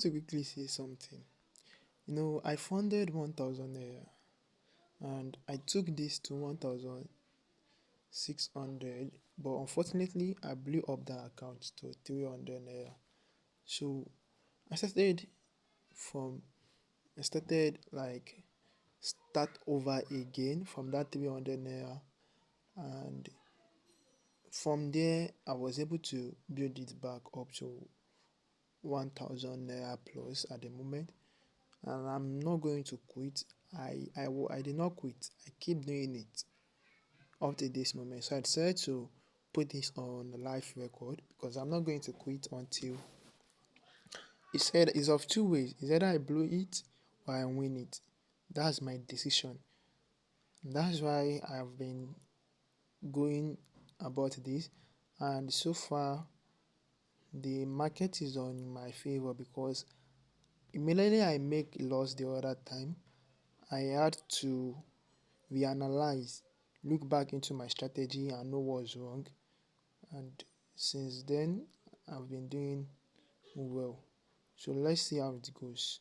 To quickly say something. I funded 1000 naira and I took this to 1600, but unfortunately, I blew up that account to 300 naira. So I started from I started like start over again from that 300 naira, and from there I was able to build it back up to 1000 naira plus at the moment. And I'm not going to quit. I did not quit. I keep doing it up to this moment. So I decided to put this on the live record because I'm not going to quit until it's of two ways. It's either I blow it or I win it. That's my decision. That's why I've been going about this, and so far the market is on my favor because immediately I make loss the other time, I had to reanalyze, look back into my strategy and know what was wrong. And since then, I've been doing well. So let's see how it goes.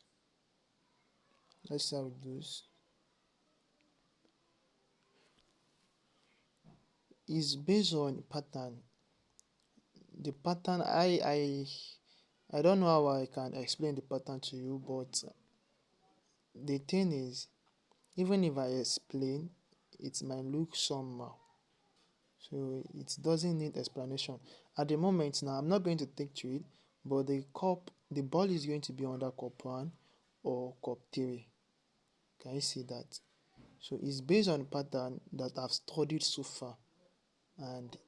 Let's see how it goes. It's based on pattern. The pattern I don't know how I can explain the pattern to you, but the thing is, even if I explain, it might look somehow. So it doesn't need explanation. At the moment now, I'm not going to take to it, but the ball is going to be under cup 1 or cup 3. Can you see that? So it's based on the pattern that I've studied so far, and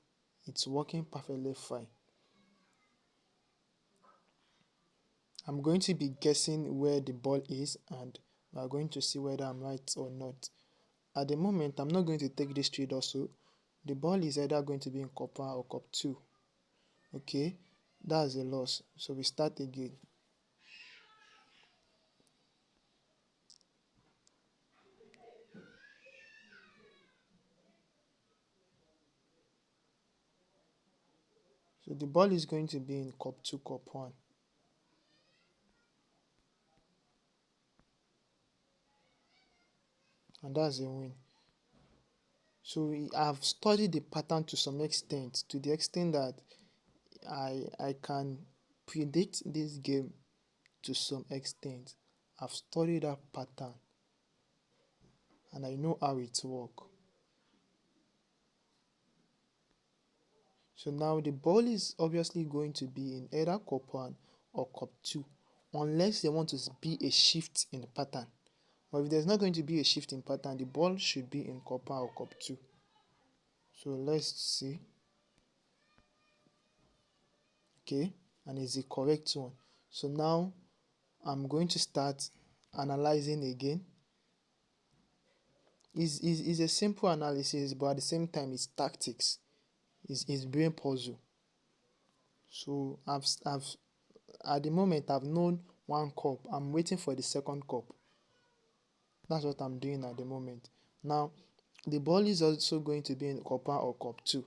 it's working perfectly fine. I'm going to be guessing where the ball is, and we are going to see whether I'm right or not. At the moment, I'm not going to take this trade also. The ball is either going to be in cup 1 or cup 2. Okay, that's a loss. So we start again. So the ball is going to be in cup 2, cup 1. And that's a win. So I've studied the pattern to some extent, to the extent that I can predict this game to some extent. I've studied that pattern and I know how it works. So now the ball is obviously going to be in either cup 1 or cup 2, unless they want to be a shift in the pattern. But if there's not going to be a shift in pattern, the ball should be in cup 1 or cup 2. So let's see. Okay, and it's the correct one. So now I'm going to start analyzing again. It's a simple analysis, but at the same time it's tactics. It's brain puzzle. So I've at the moment I've known one cup. I'm waiting for the second cup. That's what I'm doing at the moment. Now the ball is also going to be in cup 1 or cup 2.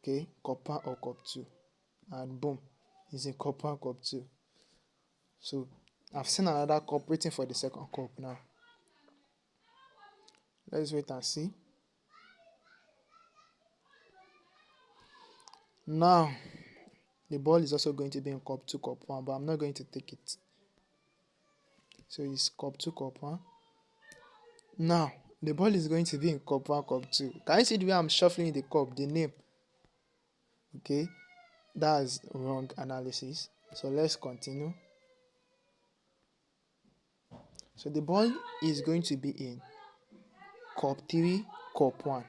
Okay, cup 1 or cup 2, and boom, it's in cup 1, cup 2. So I've seen another cup, waiting for the second cup now. Let's wait and see. Now the ball is also going to be in cup 2, cup 1, but I'm not going to take it. So it's cup 2, cup 1. Now the ball is going to be in cup 1, cup 2. Can you see the way I'm shuffling the cup, the name? Okay, that's wrong analysis. So let's continue. So the ball is going to be in cup 3, cup 1.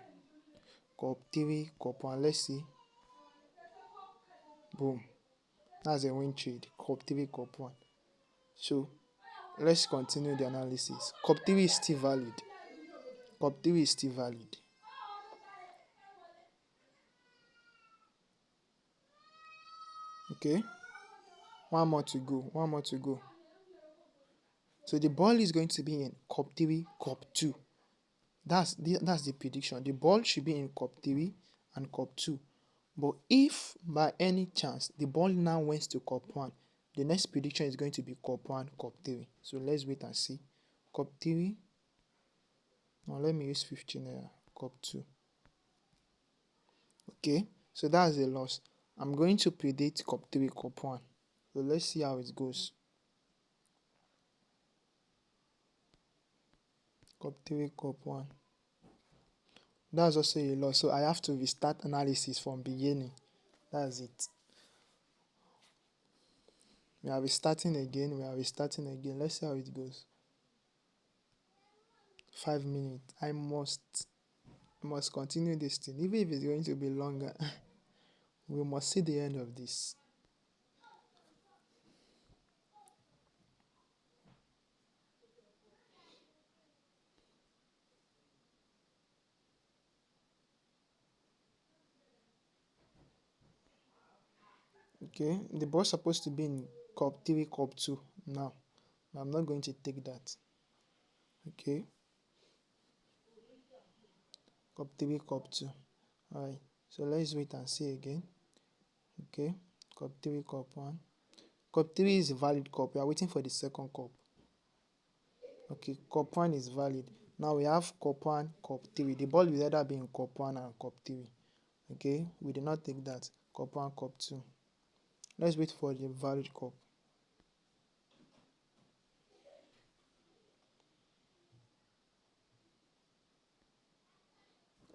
Cup 3, cup 1. Let's see. Boom. That's a win trade. Cup 3, cup 1. So let's continue the analysis. Cup 3 is still valid. Cup 3 is still valid. Okay. One more to go. One more to go. So the ball is going to be in cup 3, cup 2. That's the prediction. The ball should be in cup 3 and cup 2. But if by any chance the ball now went to cup 1, The next prediction is going to be cup 1, cup 3. So let's wait and see. Cup 3. Now let me use 15 naira. Cup 2. Okay, so that's a loss. I'm going to predict cup 3, cup 1. So let's see how it goes. Cup 3, cup 1. That's also a loss. So I have to restart analysis from beginning. That's it. We are restarting again. Let's see how it goes. 5 minutes. I must continue this thing. Even if it's going to be longer, we must see the end of this. Okay, the ball supposed to be in cup 3, cup 2 now. I'm not going to take that. Okay, cup 3, cup 2. Alright, so let's wait and see again. Okay, cup 3, cup 1. Cup 3 is a valid cup. We are waiting for the second cup. Okay, cup 1 is valid. Now we have cup 1, cup 3. The ball will either be in cup 1 and cup 3. Okay, we did not take that. Cup 1, cup 2. Let's wait for the valid cup.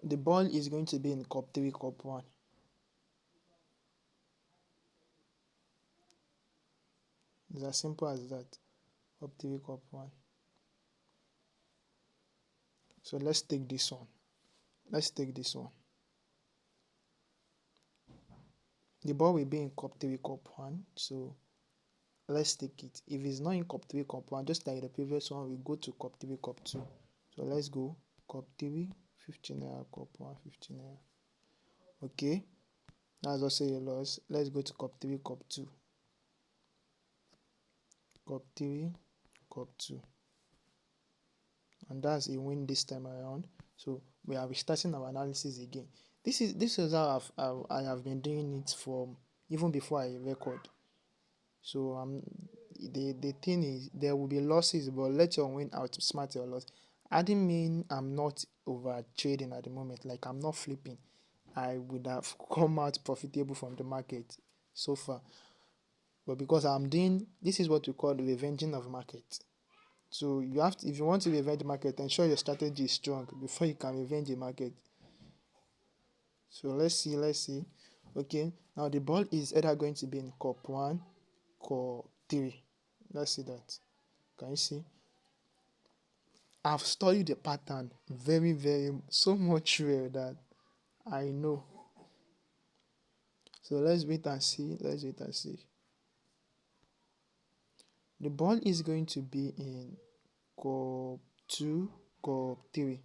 The ball is going to be in cup 3, cup 1. It's as simple as that. Cup 3, cup 1. So let's take this one. Let's take this one. The ball will be in cup 3, cup 1. So let's take it. If it's not in cup 3, cup 1, just like the previous one, we go to cup 3, cup 2. So let's go. Cup 3, 15 naira, cup 1, 15 naira. Okay, that's also a loss. Let's go to cup 3, cup 2. Cup 3, cup 2. And that's a win this time around. So we are restarting our analysis again. This is how I have been doing it from even before I record. So the thing is, there will be losses, but let your win outsmart your loss. I didn't mean I'm not over trading at the moment. Like, I'm not flipping. I would have come out profitable from the market so far. But because I'm doing, this is what we call the revenging of market. So you have to, if you want to revenge the market, ensure your strategy is strong before you can revenge the market. So let's see. Okay, now the ball is either going to be in cup 1, cup 3. Let's see that. Can you see? I've studied the pattern very so much well that I know. So let's wait and see. The ball is going to be in cup 2, cup 3.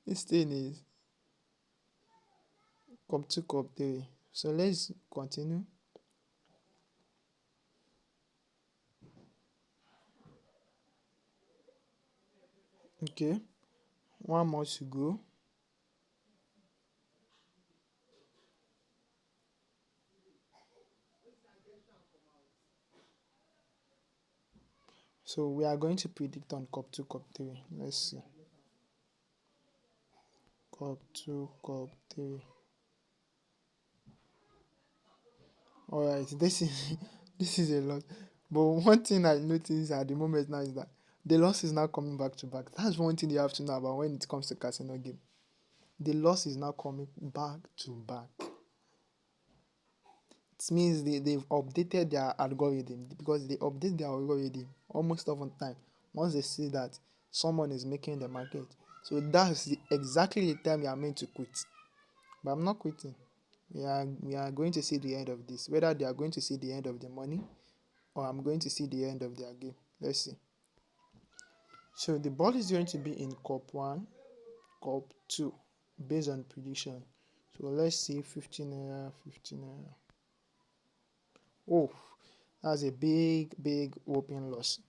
This thing is cup 2, cup 3. So let's continue. Okay, one more to go. So we are going to predict on cup 2, cup 3. Let's see. Cup 2, cup 3. Alright, this is this is a lot. But one thing I noticed at the moment now is that the loss is now coming back to back. That's one thing you have to know about when it comes to casino game. The loss is now coming back to back. It means they've updated their algorithm, because they update their algorithm almost often time once they see that someone is making the market. So that's exactly the time you are meant to quit. But I'm not quitting. We are going to see the end of this. Whether they are going to see the end of the money or I'm going to see the end of their game. Let's see. So the ball is going to be in cup 1, cup 2, based on prediction. So let's see, 15 naira, 15 naira. Oh, that's a big open loss.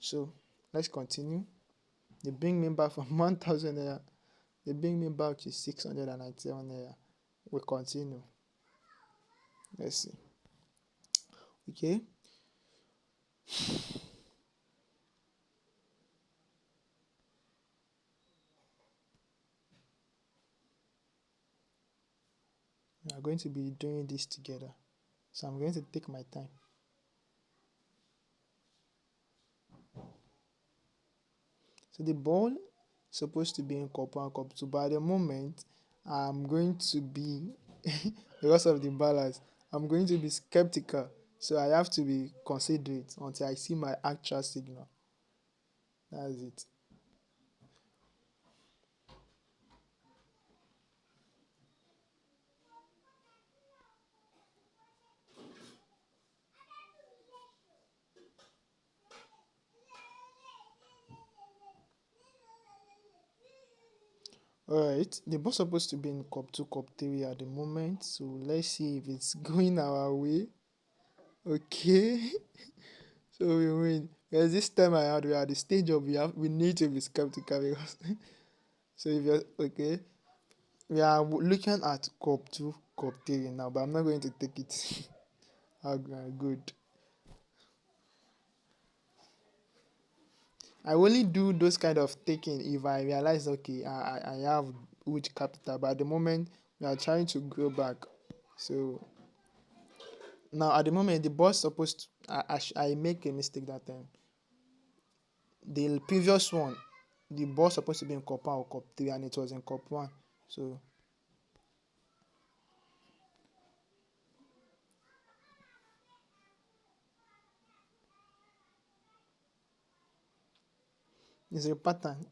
So let's continue. They bring me back from 1,000 naira. They bring me back to 697 naira. We continue. Let's see. Okay. We are going to be doing this together. So I'm going to take my time. So the ball supposed to be in cup one, cup two, but at the moment I'm going to be because of the balance, I'm going to be skeptical. So I have to be considerate until I see my actual signal. That's it. Alright, the ball supposed to be in cup two, cup three at the moment. So let's see if it's going our way. Okay. So we win. Because this time around we are at the stage of we need to be skeptical because so if you're okay, we are looking at cup two, cup three now, but I'm not going to take it. Good. I only do those kind of taking if I realize okay, I have huge capital, but at the moment we are trying to grow back. So now at the moment the boss supposed to, I make a mistake that time. The previous one, the boss supposed to be in cup one or cup three, and it was in cup one. So it's a pattern.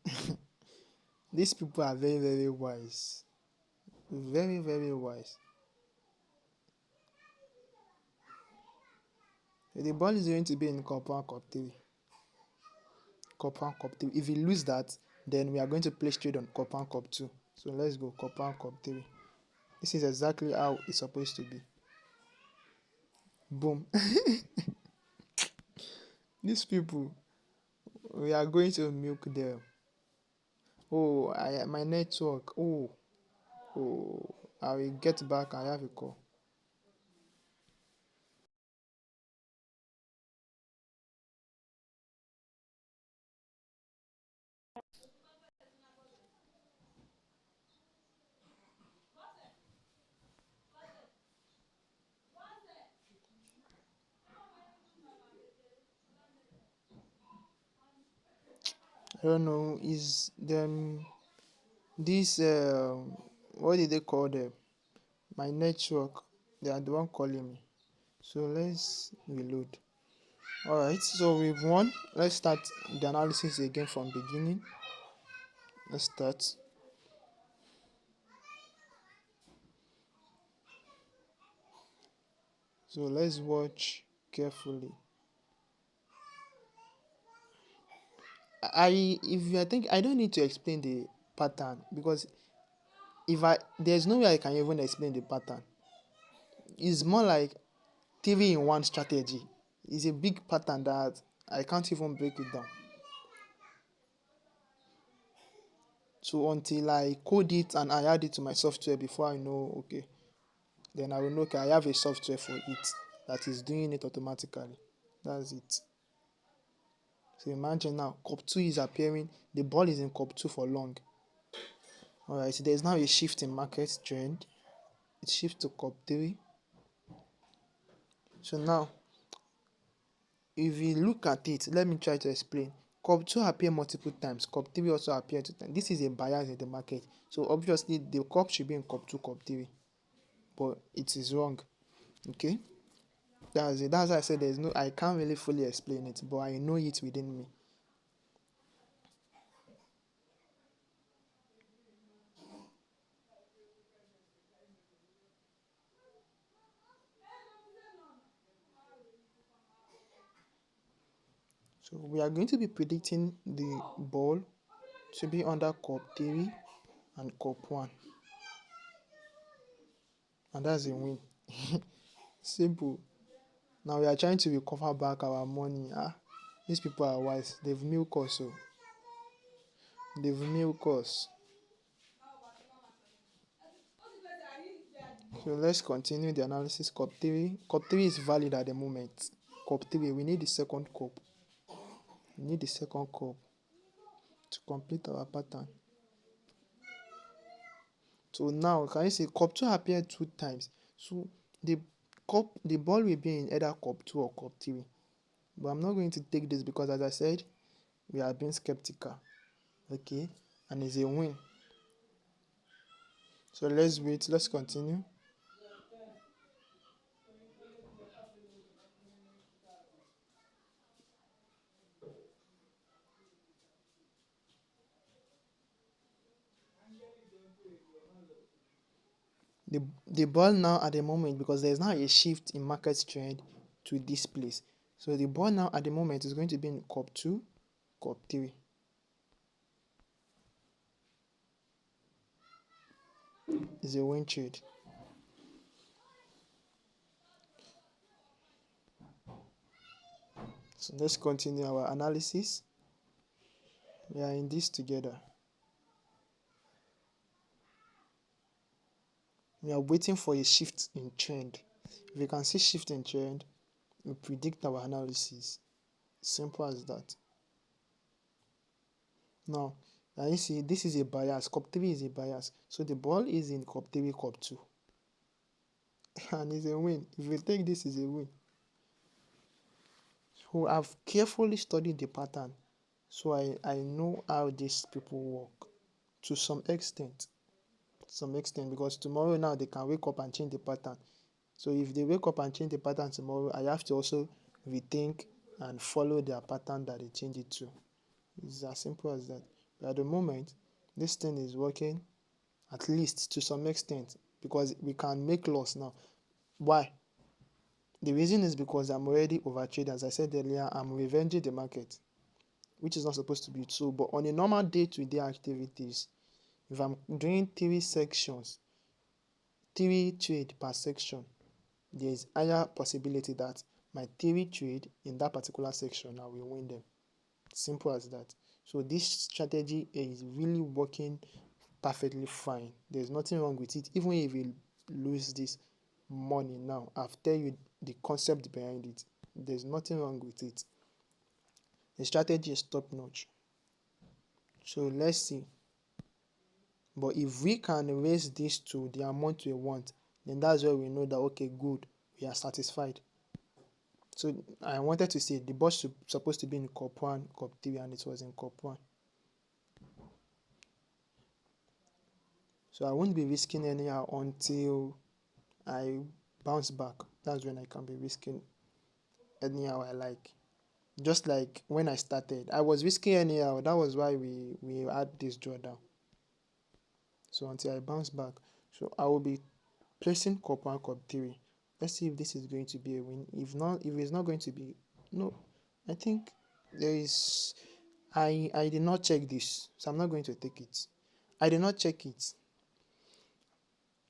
These people are very, very wise. Very, very wise. The ball is going to be in cup one, cup three. Cup one, cup three. If we lose that, then we are going to play straight on cup one, cup two. So let's go cup one, cup three. This is exactly how it's supposed to be. Boom. These people, we are going to milk them. Oh, my network. Oh, I will get back. I have a call. I don't know. Is them this what did they call them? My network. They are the one calling me. So let's reload. Alright, so we've won. Let's start the analysis again from beginning. Let's start. So let's watch carefully. I think I don't need to explain the pattern because if I there's no way I can even explain the pattern. It's more like three in one strategy. It's a big pattern that I can't even break it down. So until I code it and I add it to my software before I know okay, then I will know okay, I have a software for it that is doing it automatically. That's it. So imagine now cup 2 is appearing, the ball is in cup 2 for long. Alright, so there's now a shift in market trend. It shifts to cup 3. So now if you look at it, let me try to explain. Cup 2 appear multiple times, cup 3 also appear 2 times. This is a bias in the market. So obviously the cup should be in cup 2, cup 3. But it is wrong. Okay? That's it. That's why I said there's no I can't really fully explain it, but I know it within me. So we are going to be predicting the ball to be under cup 3 and cup 1. And that's a win. Simple. Now we are trying to recover back our money. These people are wise. They've milked us. So they've milked us. So let's continue the analysis. Cup 3. Cup 3 is valid at the moment. Cup 3, we need the second cup. We need the second cup to complete our pattern. So now, can you see cup 2 appeared two times? So the the ball will be in either cup 2 or cup 3. But I'm not going to take this because, as I said, we are being skeptical. Okay, and it's a win. So let's wait. Let's continue. The ball now at the moment, because there's now a shift in market trend to this place. So the ball now at the moment is going to be in cup 2, cup 3. It's a win trade. So let's continue our analysis. We are in this together. We are waiting for a shift in trend. If we can see shift in trend, we predict our analysis. Simple as that. Now, you see, this is a bias. Cup 3 is a bias. So the ball is in cup 3, cup 2. And it's a win. If we take this, is a win. So I've carefully studied the pattern. So I know how these people work to some extent. Because tomorrow now they can wake up and change the pattern. So if they wake up and change the pattern tomorrow, I have to also rethink and follow their pattern that they change it to. It's as simple as that. But at the moment, this thing is working, at least to some extent, because we can make loss now. Why? The reason is because I'm already overtraded. As I said earlier, I'm revenging the market, which is not supposed to be so. But on a normal day-to-day activities, if I'm doing 3 sections, 3 trade per section, there is higher possibility that my 3 trade in that particular section, I will win them. Simple as that. So this strategy is really working perfectly fine. There's nothing wrong with it. Even if you lose this money now, I've tell you the concept behind it. There's nothing wrong with it. The strategy is top notch. So let's see. But if we can raise this to the amount we want, then that's where we know that okay, good, we are satisfied. So I wanted to say the boss supposed to be in cup 1, cup 3, and it was in cup 1. So I won't be risking anyhow until I bounce back. That's when I can be risking anyhow I like. Just like when I started, I was risking anyhow. That was why we had this drawdown. So until I bounce back, so I will be placing cup 1, cup 3. Let's see if this is going to be a win. If not, if it's not going to be, no, I think there is. I did not check this, so I'm not going to take it. I did not check it.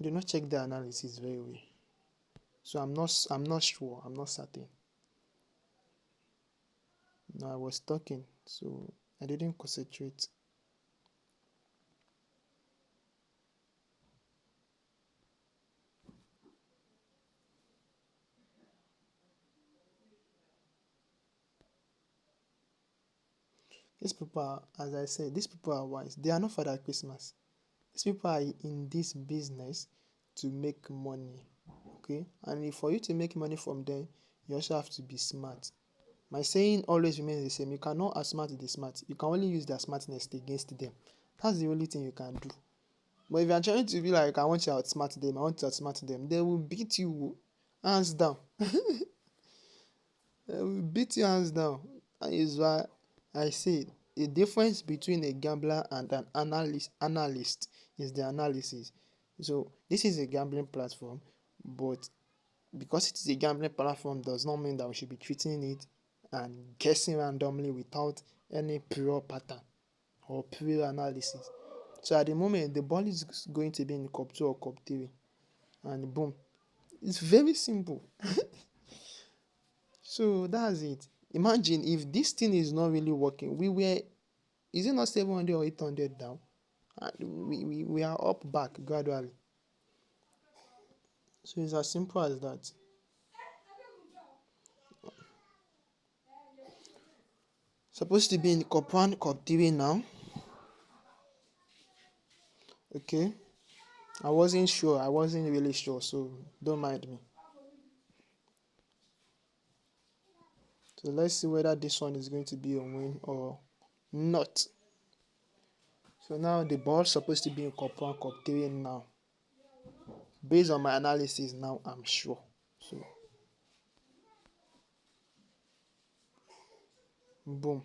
I did not check the analysis very well. So I'm not sure. I'm not certain. No, I was talking, so I didn't concentrate. These people are, as I said, these people are wise. They are not Father Christmas. These people are in this business to make money. Okay? And if for you to make money from them, you also have to be smart. My saying always remains the same. You cannot outsmart the smart. You can only use their smartness against them. That's the only thing you can do. But if you are trying to be like, I want to outsmart them, I want to outsmart them, they will beat you hands down. They will beat you hands down. That is why I say the difference between a gambler and an analyst is the analysis. So this is a gambling platform, but because it is a gambling platform does not mean that we should be treating it and guessing randomly without any prior pattern or prior analysis. So at the moment, the ball is going to be in cup 2 or cup 3, and boom, it's very simple. So that's it. Imagine if this thing is not really working. Is it not 700 or 800 down? And we are up back gradually. So it's as simple as that. Supposed to be in cup one, cup three now. Okay. I wasn't sure. I wasn't really sure, so don't mind me. So let's see whether this one is going to be a win or not. So now the ball's supposed to be in cup one, cup three now. Based on my analysis now, I'm sure. So boom.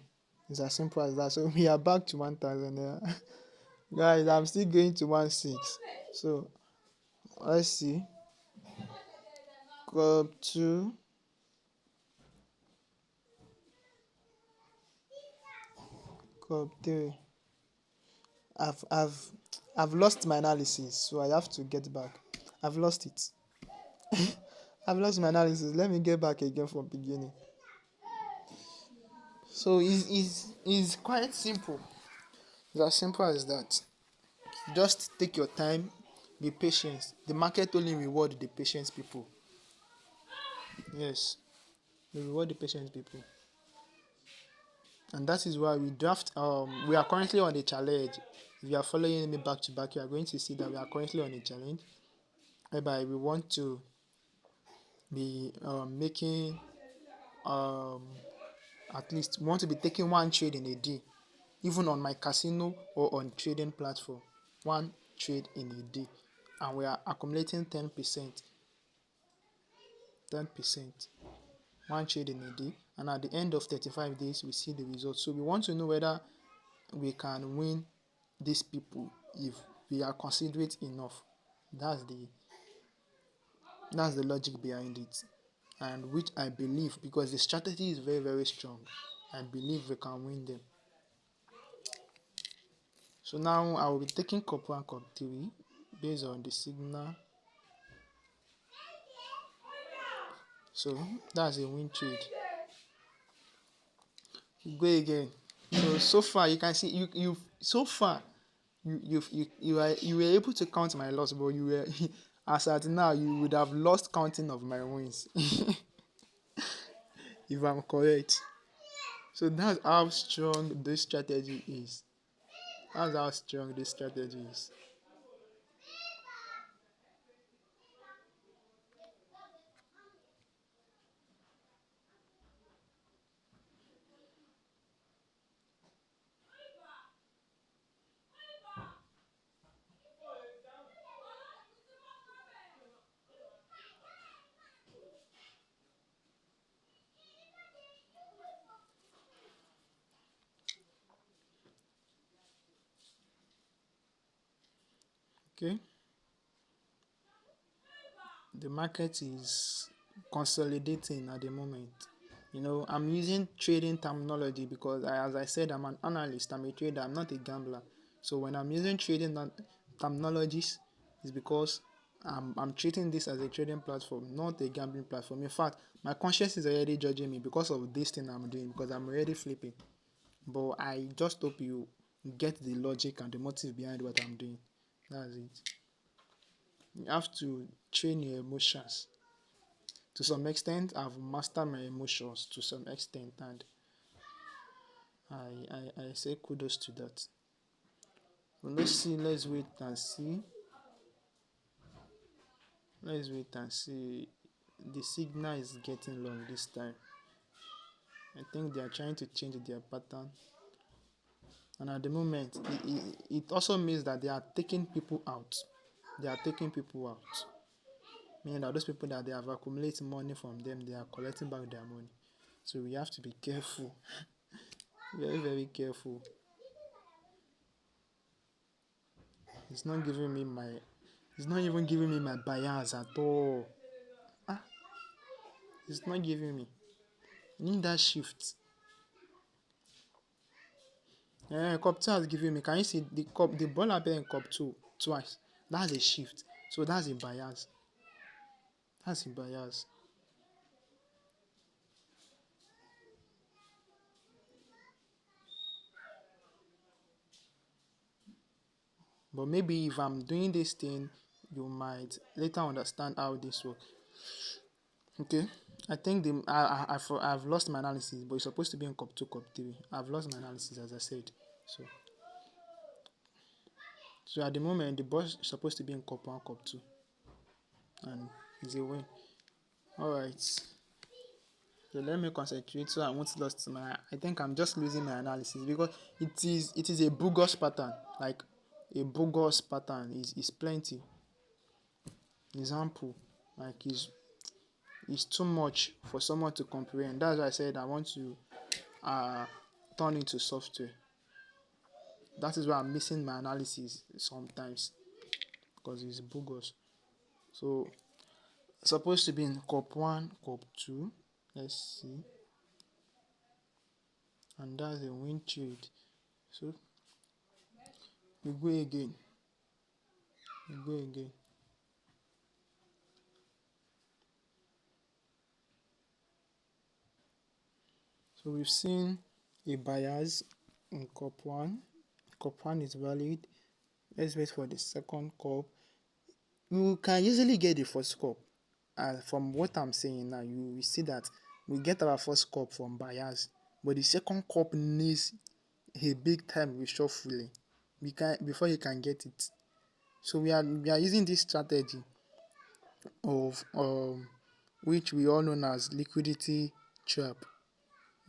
It's as simple as that. So we are back to 1,000 naira. Guys, I'm still going to 1,600. So let's see. Cup two, cup three. I've I've I've lost my analysis, so I have to get back. I've lost it. I've lost my analysis. Let me get back again from beginning. So it's quite simple. It's as simple as that. Just take your time, be patient. The market only reward the patient people. Yes, they reward the patient people. And that is why we are currently on a challenge. If you are following me back to back, you are going to see that we are currently on a challenge whereby we want to be making um at least we want to be taking one trade in a day, even on my casino or on trading platform, one trade in a day, and we are accumulating 10%, 10%, one trade in a day, and at the end of 35 days we see the results. So we want to know whether we can win these people if we are considerate enough. That's the that's the logic behind it, and which I believe, because the strategy is very very strong, I believe we can win them. So now I will be taking cup one, cup three based on the signal. So that's a win trade. Go again. So far you can see you so far you were able to count my loss, but you were as at now you would have lost counting of my wins if I'm correct. So that's how strong this strategy is. That's how strong this strategy is. Okay, the market is consolidating at the moment. I'm using trading terminology because as I said, I'm an analyst, I'm a trader, I'm not a gambler. So when I'm using trading terminologies, it's because I'm treating this as a trading platform, not a gambling platform. In fact, my conscience is already judging me because of this thing I'm doing, because I'm already flipping. But I just hope you get the logic and the motive behind what I'm doing. That's it. You have to train your emotions. To some extent, I've mastered my emotions to some extent, and I say kudos to that. Well, let's wait and see. Let's wait and see. The signal is getting long this time. I think they are trying to change their pattern. And at the moment, it also means that they are taking people out. They are taking people out. Meaning that those people that they have accumulated money from them, they are collecting back their money. So we have to be careful. Very, very careful. It's not giving me my it's not even giving me my bias at all. Ah, it's not giving me. I need that shift. Cup two has given me. Can you see the ball appear in cup two twice? That's a shift. So that's a bias. That's a bias. But maybe if I'm doing this thing, you might later understand how this works. Okay, I think I've lost my analysis, but it's supposed to be in cup 2, cup 3. I've lost my analysis as I said. So at the moment the ball is supposed to be in cup 1, cup 2, and it's a win. Alright. So let me concentrate so I won't lose my. I think I'm just losing my analysis because it is a bogus pattern. Like a bogus pattern is plenty. Example, like is too much for someone to comprehend. That's why I said I want to uh turn into software. That is why I'm missing my analysis sometimes because it's bogus. So supposed to be in cup 1, cup 2. Let's see. And that's a win trade. So we go again. We go again. So we've seen a bias in cup 1. Cup 1 is valid. Let's wait for the second cup. You can easily get the first cup. From what I'm saying now, you will see that we get our first cup from bias, but the second cup needs a big time reshuffling before you can get it. So we are using this strategy of which we all know as liquidity trap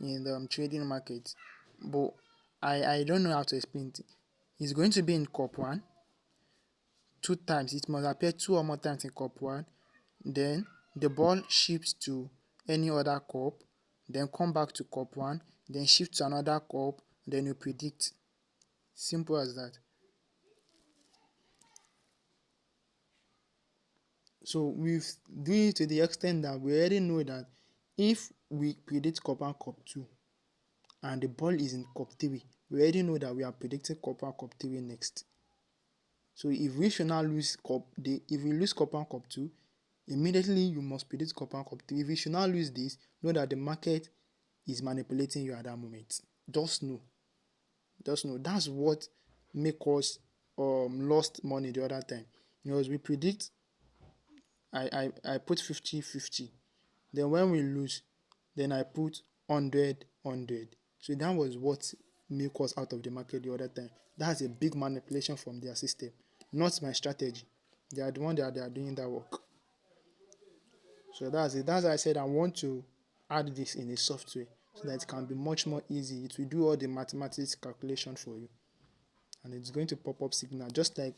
in the trading market. But I don't know how to explain it. It's going to be in cup 1 2 times. It must appear 2 or more times in cup 1. Then the ball shifts to any other cup, then come back to cup 1, then shift to another cup, then you predict. Simple as that. So we've done it to the extent that we already know that if we predict cup 1, cup 2, and the ball is in cup 3, we already know that we are predicting cup 1, cup 3 next. So if we should now lose if we lose cup 1, cup 2, immediately you must predict cup 1, cup 3. If you should now lose this, know that the market is manipulating you at that moment. Just know. That's what make us lost money the other time. Because we predict, I put 50-50. Then when we lose, then I put 100-100. So that was what make us out of the market the other time. That's a big manipulation from their system, not my strategy. They are the one that they are doing that work. So that's it. That's why I said I want to add this in a software so that it can be much more easy. It will do all the mathematics calculation for you, and it's going to pop up signal just like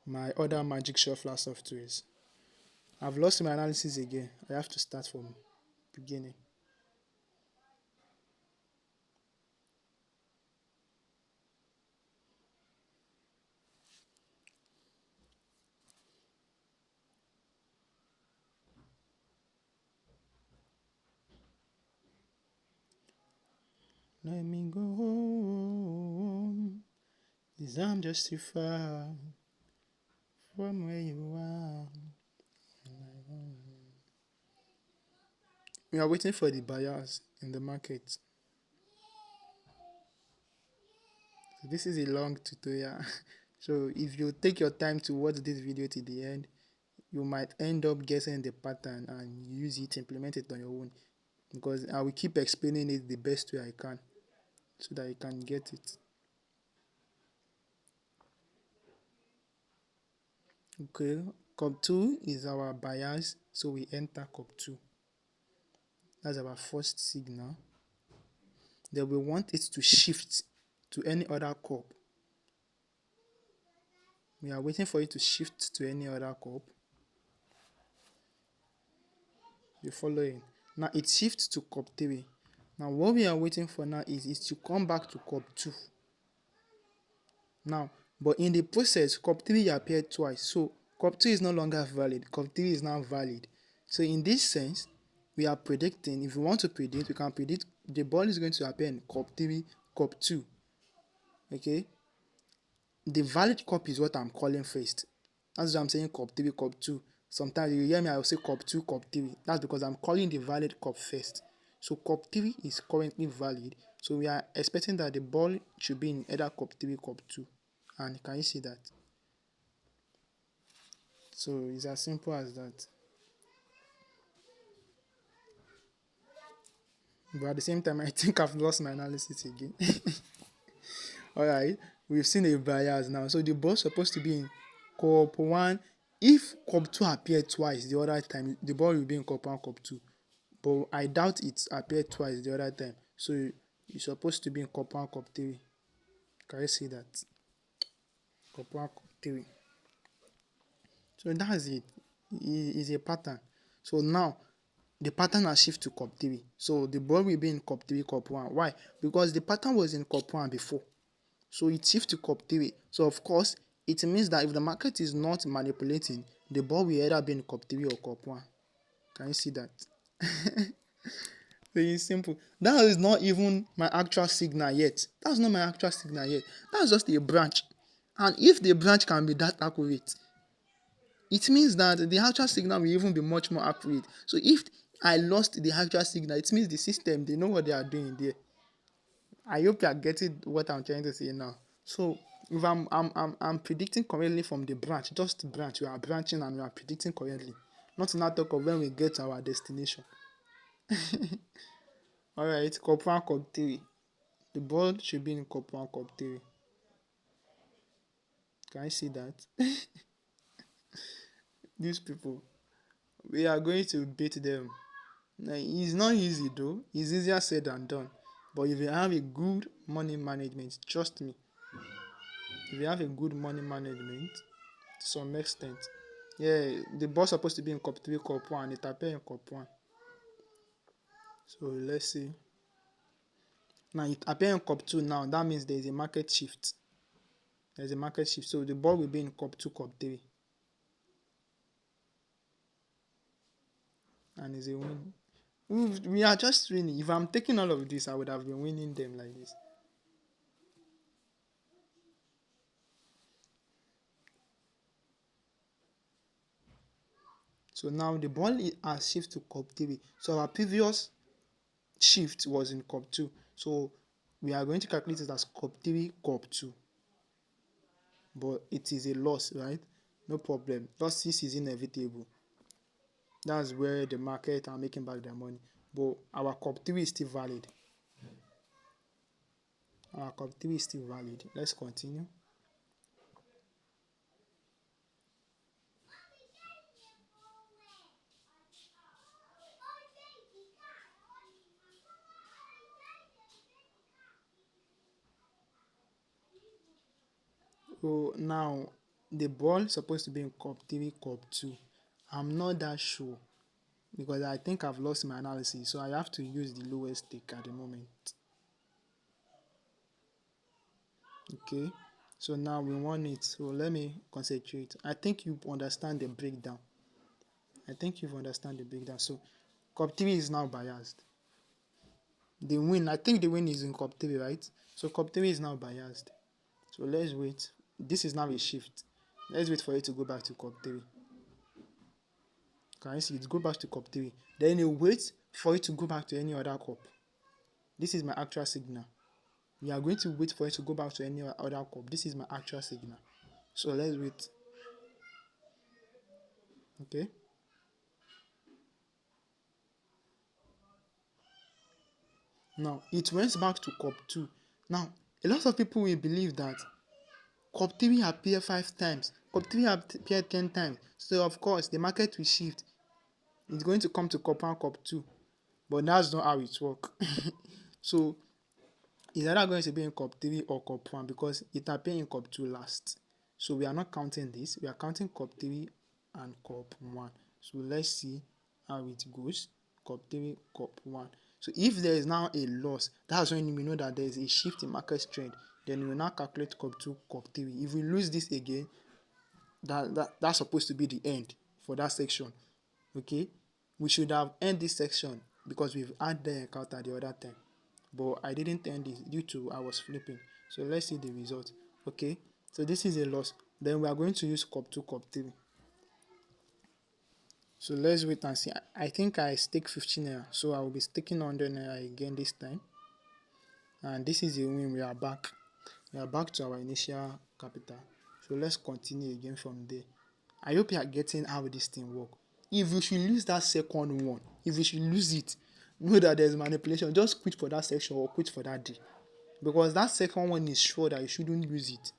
my other magic shuffler softwares. I've lost my analysis again. I have to start from beginning. Let me go home, 'cause I'm just too far from where you are. We are waiting for the buyers in the market. So this is a long tutorial. So if you take your time to watch this video to the end, you might end up guessing the pattern and use it, implement it on your own. Because I will keep explaining it the best way I can so that you can get it. Okay, cup 2 is our bias, so we enter cup 2. That's our first signal. Then we want it to shift to any other cup. We are waiting for it to shift to any other cup. You're following. Now it shifts to cup 3. Now what we are waiting for now is to come back to cup 2. Now, but in the process, cup 3 appeared twice. So cup 2 is no longer valid. Cup 3 is now valid. So in this sense, we are predicting, if we want to predict, we can predict the ball is going to appear in cup 3, cup 2. Okay? The valid cup is what I'm calling first. That's why I'm saying cup 3, cup 2. Sometimes you hear me, I will say cup 2, cup 3. That's because I'm calling the valid cup first. So cup 3 is currently valid. So we are expecting that the ball should be in either cup 3, cup 2. And can you see that? So it's as simple as that. But at the same time, I think I've lost my analysis again. All right, we've seen a bias now. So the ball supposed to be in cup one. If cup two appeared twice the other time, the ball will be in cup one, cup two. But I doubt it appeared twice the other time. So it's supposed to be in cup one, cup three. Can you see that? Cup one, cup three. So that's it. It's a pattern. So now the pattern has shifted to cup three. So the ball will be in cup three, cup one. Why? Because the pattern was in cup one before. So it shifts to cup three. So of course, it means that if the market is not manipulating, the ball will either be in cup three or cup one. Can you see that? Very simple. That is not even my actual signal yet. That's not my actual signal yet. That's just a branch. And if the branch can be that accurate, it means that the actual signal will even be much more accurate. So if I lost the actual signal, it means the system, they know what they are doing there. I hope you are getting what I'm trying to say now. So if I'm predicting correctly from the branch, just branch, we are branching and we are predicting correctly. Not to not talk of when we get to our destination. Alright, cup one, cup three. The ball should be in cup one, cup three. Can I see that? These people, we are going to beat them. Now, it's not easy though. It's easier said than done. But if you have a good money management, trust me, if you have a good money management, to some extent, yeah, the ball supposed to be in cup three, cup one, it appear in cup one. So let's see. Now it appear in cup two now. That means there is a market shift. There's a market shift. So the ball will be in cup two, cup three. And it's a win. We are just winning. If I'm taking all of this, I would have been winning them like this. So now the ball has shifted to cup three. So our previous shift was in cup two. So we are going to calculate it as cup three, cup two. But it is a loss, right? No problem. Losses is inevitable. That's where the market are making back their money. But our cup three is still valid. Our cup three is still valid. Let's continue. So now the ball is supposed to be in cup three, cup two. I'm not that sure because I think I've lost my analysis. So I have to use the lowest stake at the moment. Okay. So now we want it. So let me concentrate. I think you understand the breakdown. I think you've understand the breakdown. So cup three is now biased. The win, I think the win is in cup three, right? So cup three is now biased. So let's wait. This is now a shift. Let's wait for it to go back to cup three. Can you see it? Go back to cup three. Then you wait for it to go back to any other cup. This is my actual signal. We are going to wait for it to go back to any other cup. This is my actual signal. So let's wait. Okay. Now it went back to cup two. Now a lot of people will believe that cup three appear 5 times, cup three appear 10 times. So of course the market will shift. It's going to come to cup one, cup two. But that's not how it works. So it's either going to be in cup three or cup one because it appeared in cup two last. So we are not counting this. We are counting cup three and cup one. So let's see how it goes. Cup three, cup one. So if there is now a loss, that's when we know that there is a shift in market trend. Then we will now calculate cup two, cup three. If we lose this again, that's supposed to be the end for that section. Okay, we should have end this section because we've had the encounter the other time, but I didn't end it due to I was flipping. So let's see the result. Okay, so this is a loss. Then we are going to use cup 2, cup 3. So let's wait and see. I think I stake 15 naira, so I will be staking 100 naira again this time. And this is a win. We are back to our initial capital. So let's continue again from there. I hope you are getting how this thing work. If you should lose that second one, if you should lose it, know that there's manipulation. Just quit for that section or quit for that day. Because that second one is sure that you shouldn't lose it.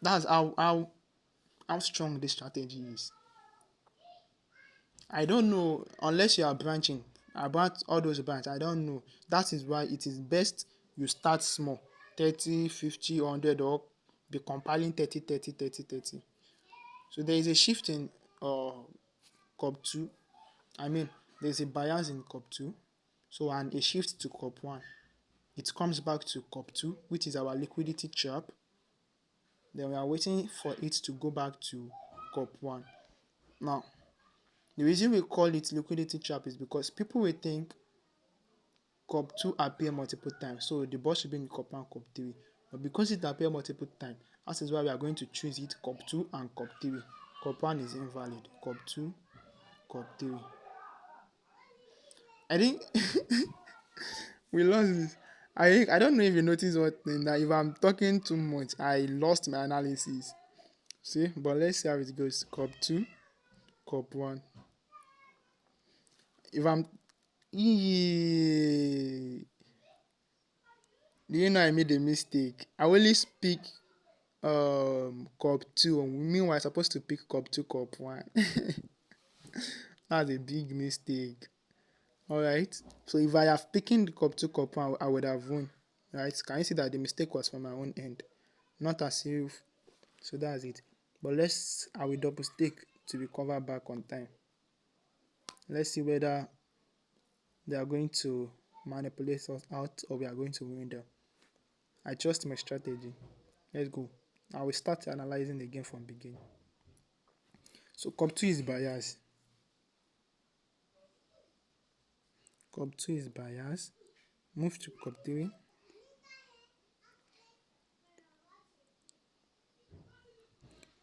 That's how strong this strategy is. I don't know unless you are branching about all those branch. I don't know. That is why it is best you start small, 30, 50, 100, or be compiling 30, 30, 30, 30. So there is a shift in uh cup 2. I mean, there's a bias in cup 2. So and a shift to cup 1. It comes back to cup 2, which is our liquidity trap. Then we are waiting for it to go back to cup 1. Now, the reason we call it liquidity trap is because people will think cup 2 appear multiple times, so the ball should be in cup 1, cup 3. But because it appear multiple times, that is why we are going to choose it cup 2 and cup 3. Cup 1 is invalid. Cup 2, cup 3. I think we lost this. I don't know if you notice what thing that if I'm talking too much, I lost my analysis. See, but let's see how it goes. Cup 2, cup 1. If I'm yeah, do you know I made a mistake? I only speak cup 2. Meanwhile, I'm supposed to pick cup 2, cup 1. That's a big mistake. Alright. So if I have taken the cup 2, cup 1, I would have won. Right? Can you see that the mistake was from my own end? Not as if. So that's it. But I will double stick to recover back on time. Let's see whether they are going to manipulate us out or we are going to win them. I trust my strategy. Let's go. I will start analyzing the game from beginning. So cup 2 is bias. Cup 2 is bias. Move to cup 3.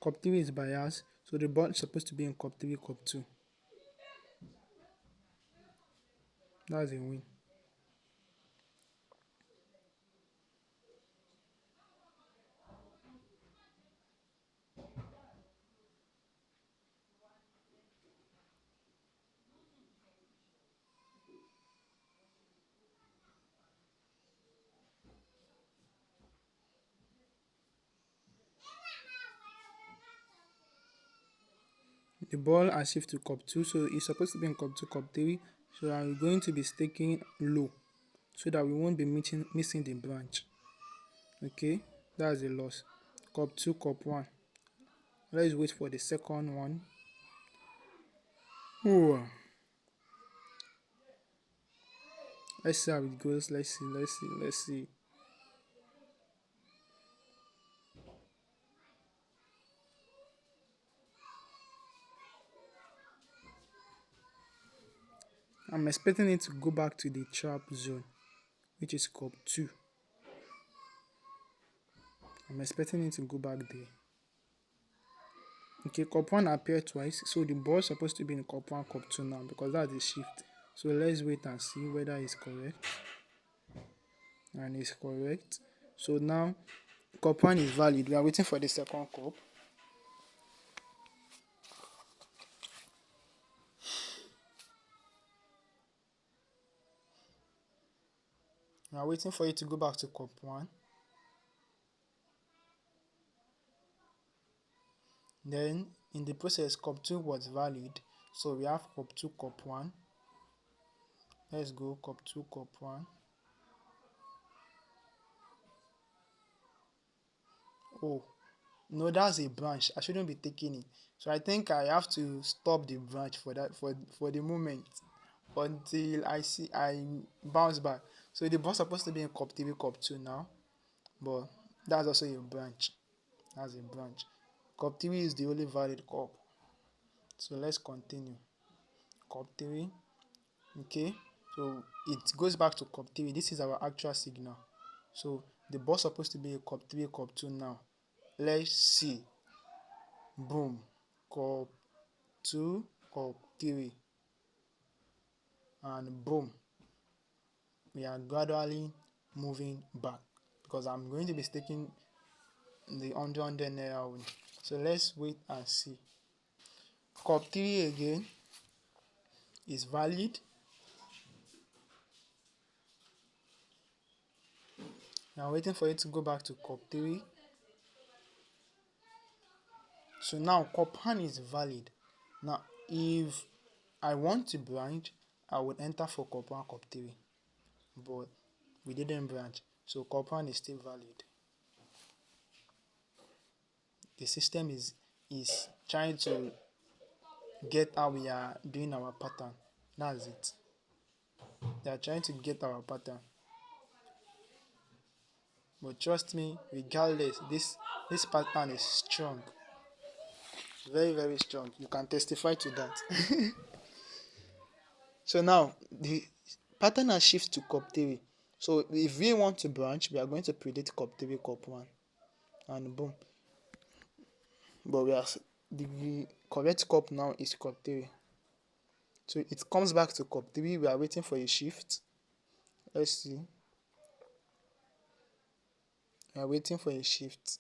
Cup 3 is bias. So the ball is supposed to be in cup 3, cup 2. That's a win. The ball has shifted to cup 2, so it's supposed to be in cup 2, cup 3. So I'm going to be staking low so that we won't be missing the branch. Okay, that's a loss. Cup 2, cup 1. Let's wait for the second one. Ooh. Let's see how it goes. Let's see. I'm expecting it to go back to the trap zone, which is cup 2. I'm expecting it to go back there. Okay, cup 1 appeared twice, so the ball is supposed to be in cup 1, cup 2 now because that's the shift. So let's wait and see whether it's correct. And it's correct. So now cup 1 is valid. We are waiting for the second cup. We are waiting for it to go back to cup 1. Then in the process, cup 2 was valid. So we have cup 2, cup 1. Let's go cup 2, cup 1. Oh, no, that's a branch. I shouldn't be taking it. So I think I have to stop the branch for that for the moment until I bounce back. So the ball supposed to be in cup 3, cup 2 now, but that's also a branch. That's a branch. Cup 3 is the only valid cup. So let's continue. Cup 3. Okay. So it goes back to cup 3. This is our actual signal. So the ball supposed to be in cup 3, cup 2 now. Let's see. Boom. Cup 2, cup 3. And boom. We are gradually moving back because I'm going to be staking the 100 naira win. So let's wait and see. Cup 3 again is valid. I'm waiting for it to go back to cup 3. So now cup 1 is valid. Now if I want to branch, I would enter for cup 1, cup 3. But we didn't branch. So cup 1 is still valid. The system is trying to get how we are doing our pattern. That's it. They are trying to get our pattern. But trust me, regardless, this pattern is strong. Very, very strong. You can testify to that. So now the pattern has shifted to cup 3. So if we want to branch, we are going to predict cup 3, cup 1. And boom. But the correct cup now is cup 3. So it comes back to cup 3. We are waiting for a shift. Let's see. We are waiting for a shift.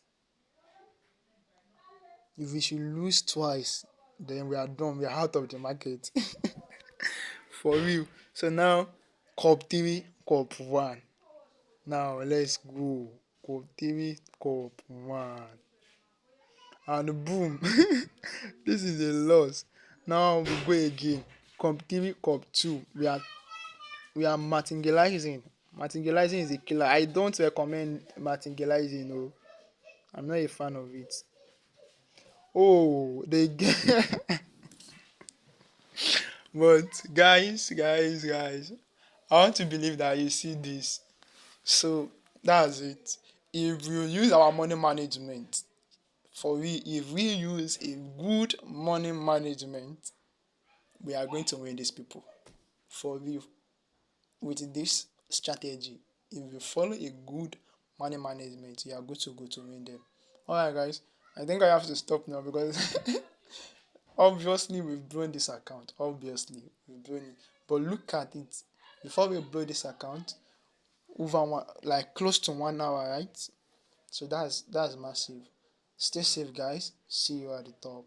If we should lose twice, then we are done. We are out of the market. For real. So now, cup 3, cup 1. Now let's go. Cup 3, cup 1. And boom. This is a loss. Now we go again. Cup 3, cup 2. We are martingalizing. Martingalizing is a killer. I don't recommend martingalizing. No, I'm not a fan of it. Oh, they get. But guys, I want to believe that you see this. So that's it. If we use our money management, if we use a good money management, we are going to win these people. For real. With this strategy, if you follow a good money management, you are good to go to win them. Alright guys, I think I have to stop now because obviously we've blown this account. Obviously we've blown it. But look at it. Before we blow this account, over one, like close to 1 hour, right? So that's massive. Stay safe guys. See you at the top.